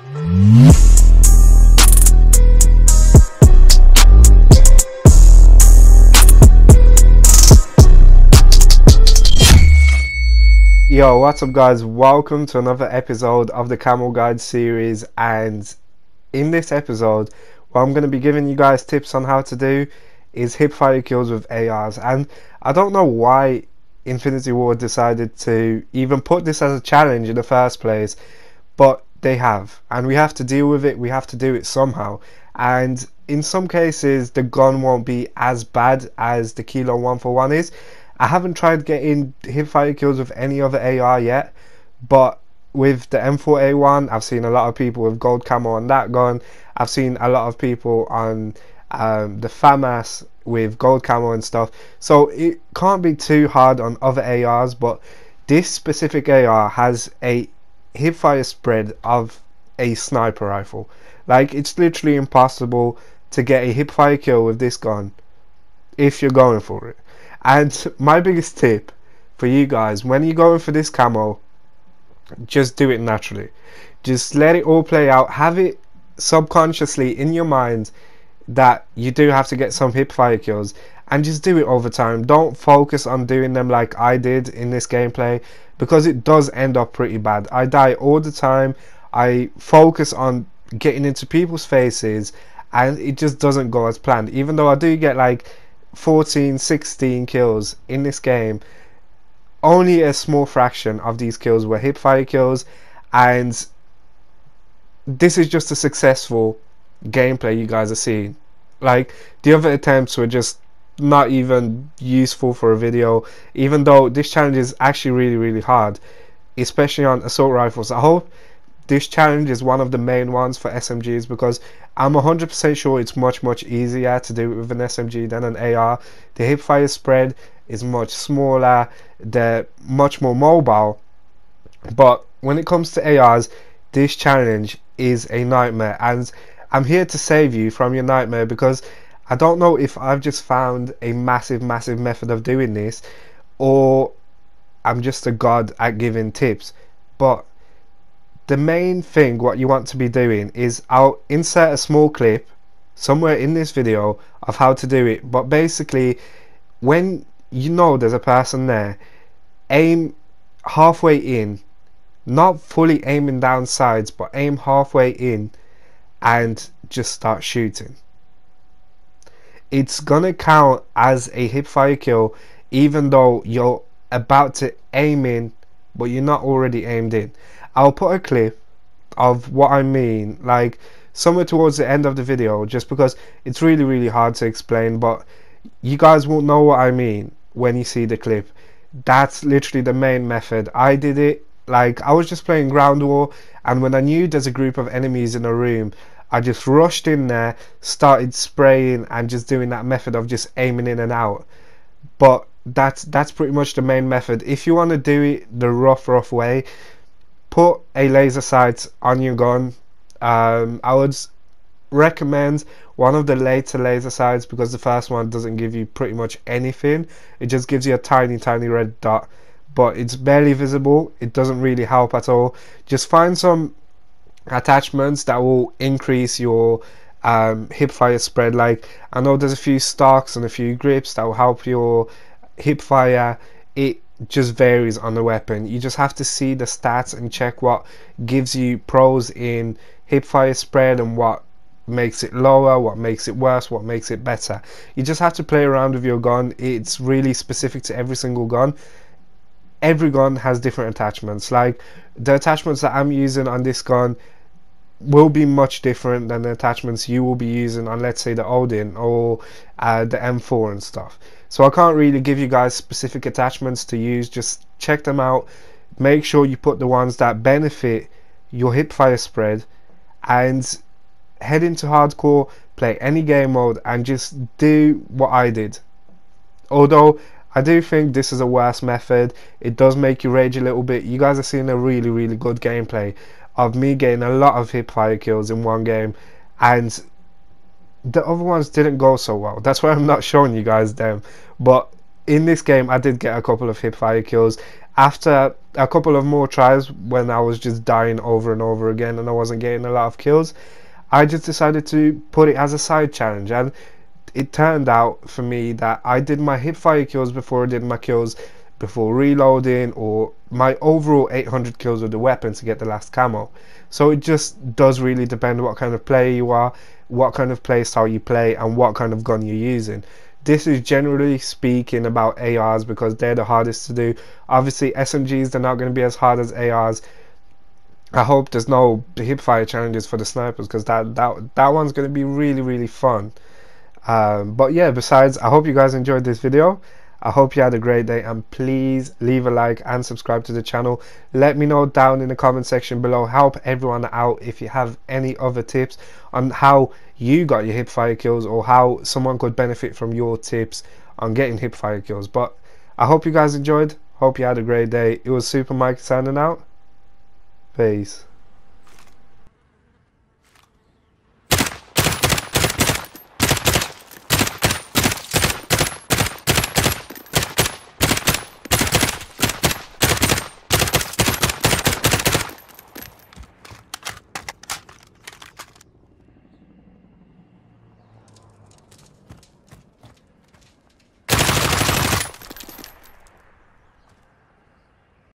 Yo, what's up guys, welcome to another episode of the Camo Guide series. And in this episode, what I'm going to be giving you guys tips on how to do is hipfire kills with ARs. And I don't know why Infinity Ward decided to even put this as a challenge in the first place, but they have, and we have to deal with it. We have to do it somehow, and in some cases the gun won't be as bad as the Kilo 141 is. I haven't tried getting hipfire kills with any other AR yet, but with the M4A1, I've seen a lot of people with gold camo on that gun. I've seen a lot of people on the FAMAS with gold camo and stuff. So it can't be too hard on other ARs, but this specific AR has a hipfire spread of a sniper rifle. Like, it's literally impossible to get a hipfire kill with this gun if you're going for it. And my biggest tip for you guys, when you're going for this camo, just do it naturally. Just let it all play out. Have it subconsciously in your mind that you do have to get some hipfire kills, and just do it over time. Don't focus on doing them like I did in this gameplay, because it does end up pretty bad. I die all the time. I focus on getting into people's faces and it just doesn't go as planned. Even though I do get like 14-16 kills in this game, only a small fraction of these kills were hipfire kills, and this is just a successful gameplay you guys are seeing. Like, the other attempts were just not even useful for a video, even though this challenge is actually really hard, especially on assault rifles. I hope this challenge is one of the main ones for SMGs, because I'm 100% sure it's much easier to do it with an SMG than an AR. The hipfire spread is much smaller, they're much more mobile, but when it comes to ARs, this challenge is a nightmare, and I'm here to save you from your nightmare, because I don't know if I've just found a massive method of doing this, or I'm just a god at giving tips. But the main thing what you want to be doing is, I'll insert a small clip somewhere in this video of how to do it, but basically when you know there's a person there, aim halfway in, not fully aiming down sides, but aim halfway in and just start shooting. It's gonna count as a hipfire kill even though you're about to aim in but you're not already aimed in. I'll put a clip of what I mean, like somewhere towards the end of the video, just because it's really hard to explain, but you guys won't know what I mean when you see the clip. That's literally the main method. I did it, like, I was just playing ground war, and when I knew there's a group of enemies in a room, I just rushed in there, started spraying and just doing that method of just aiming in and out. But that's pretty much the main method. If you want to do it the rough way, put a laser sight on your gun. I would recommend one of the later laser sights, because the first one doesn't give you pretty much anything. It just gives you a tiny red dot, but it's barely visible. It doesn't really help at all. Just find some attachments that will increase your hipfire spread. Like, I know there's a few stocks and a few grips that will help your hipfire. It just varies on the weapon. You just have to see the stats and check what gives you pros in hipfire spread and what makes it lower, what makes it worse, what makes it better. You just have to play around with your gun. It's really specific to every single gun. Every gun has different attachments. Like, the attachments that I'm using on this gun will be much different than the attachments you will be using on, let's say, the Odin or the M4 and stuff. So I can't really give you guys specific attachments to use. Just check them out, make sure you put the ones that benefit your hipfire spread, and head into hardcore, play any game mode, and just do what I did. Although I do think this is a worse method, it does make you rage a little bit. You guys are seeing a really good gameplay of me getting a lot of hipfire kills in one game, and the other ones didn't go so well. That's why I'm not showing you guys them. But in this game I did get a couple of hipfire kills, After a couple of more tries, when I was just dying over and over again and I wasn't getting a lot of kills, I just decided to put it as a side challenge. And it turned out for me that I did my hipfire kills before I did my kills before reloading, or my overall 800 kills with the weapon to get the last camo. So it just does really depend what kind of player you are, what kind of play style you play, and what kind of gun you're using. This is generally speaking about ARs because they're the hardest to do. Obviously SMGs, they're not going to be as hard as ARs. I hope there's no hipfire challenges for the snipers, because that one's going to be really fun. But yeah, besides, I hope you guys enjoyed this video. I hope you had a great day, and please leave a like and subscribe to the channel. Let me know down in the comment section below. Help everyone out if you have any other tips on how you got your hipfire kills, or how someone could benefit from your tips on getting hipfire kills. But I hope you guys enjoyed. Hope you had a great day. It was Super Mikeyy signing out. Peace.